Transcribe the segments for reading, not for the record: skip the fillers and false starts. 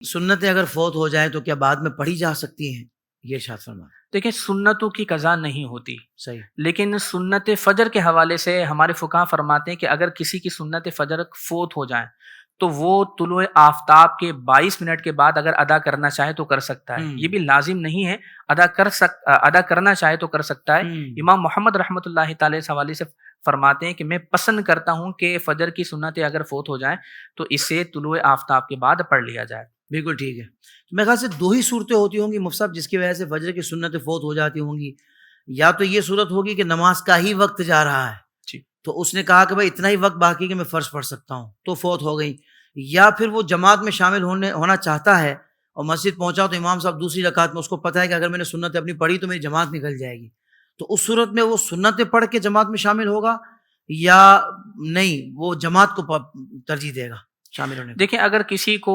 سنتیں اگر فوت ہو جائیں تو کیا بعد میں پڑھی جا سکتی ہیں؟ یہ ارشاد فرما. دیکھیں سنتوں کی قضا نہیں ہوتی، صحیح. لیکن سنت فجر کے حوالے سے ہمارے فقہا فرماتے ہیں کہ اگر کسی کی سنت فجر فوت ہو جائیں تو وہ طلوع آفتاب کے 22 منٹ کے بعد اگر ادا کرنا چاہے تو کر سکتا ہے. یہ بھی لازم نہیں ہے، ادا کرنا چاہے تو کر سکتا ہے. امام محمد رحمۃ اللہ تعالی اس حوالے سے فرماتے ہیں کہ میں پسند کرتا ہوں کہ فجر کی سنتیں اگر فوت ہو جائیں تو اسے طلوع آفتاب کے بعد پڑھ لیا جائے. بالکل ٹھیک ہے. میرے خیال سے دو ہی صورتیں ہوتی ہوں گی مفتی صاحب جس کی وجہ سے فجر کی سنتیں فوت ہو جاتی ہوں گی. یا تو یہ صورت ہوگی کہ نماز کا ہی وقت جا رہا ہے جی. تو اس نے کہا کہ بھائی اتنا ہی وقت باقی کہ میں فرض پڑھ سکتا ہوں تو فوت ہو گئی. یا پھر وہ جماعت میں شامل ہونا چاہتا ہے اور مسجد پہنچا تو امام صاحب دوسری رکعت میں اس کو پتہ ہے کہ اگر میں نے سنت اپنی پڑھی تو میری جماعت نکل جائے گی، تو اس صورت میں وہ سنتیں پڑھ کے جماعت میں شامل ہوگا یا نہیں وہ جماعت کو ترجیح دے گا شامل ہونے کو؟ دیکھیں اگر کسی کو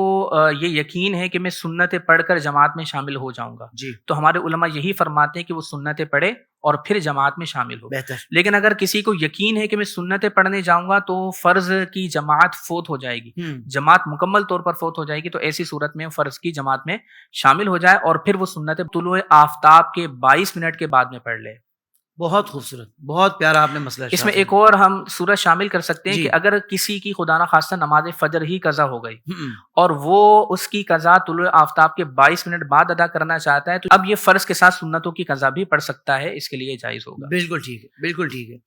یہ یقین ہے کہ میں سنتیں پڑھ کر جماعت میں شامل ہو جاؤں گا جی تو ہمارے علماء یہی فرماتے ہیں کہ وہ سنتیں پڑھے اور پھر جماعت میں شامل ہو. بہتر. لیکن اگر کسی کو یقین ہے کہ میں سنتیں پڑھنے جاؤں گا تو فرض کی جماعت فوت ہو جائے گی، جماعت مکمل طور پر فوت ہو جائے گی، تو ایسی صورت میں فرض کی جماعت میں شامل ہو جائے اور پھر وہ سنتیں طلوع آفتاب کے 22 منٹ کے بعد میں پڑھ لے. بہت خوبصورت، بہت پیارا آپ نے مسئلہ. اس میں ایک اور ہم صورت شامل کر سکتے ہیں جی. کہ اگر کسی کی خدا نخواستہ نماز فجر ہی قضا ہو گئی اور وہ اس کی قضا طلوع آفتاب کے 22 منٹ بعد ادا کرنا چاہتا ہے تو اب یہ فرض کے ساتھ سنتوں کی قضا بھی پڑھ سکتا ہے، اس کے لیے جائز ہوگا. بالکل ٹھیک ہے، بالکل ٹھیک ہے.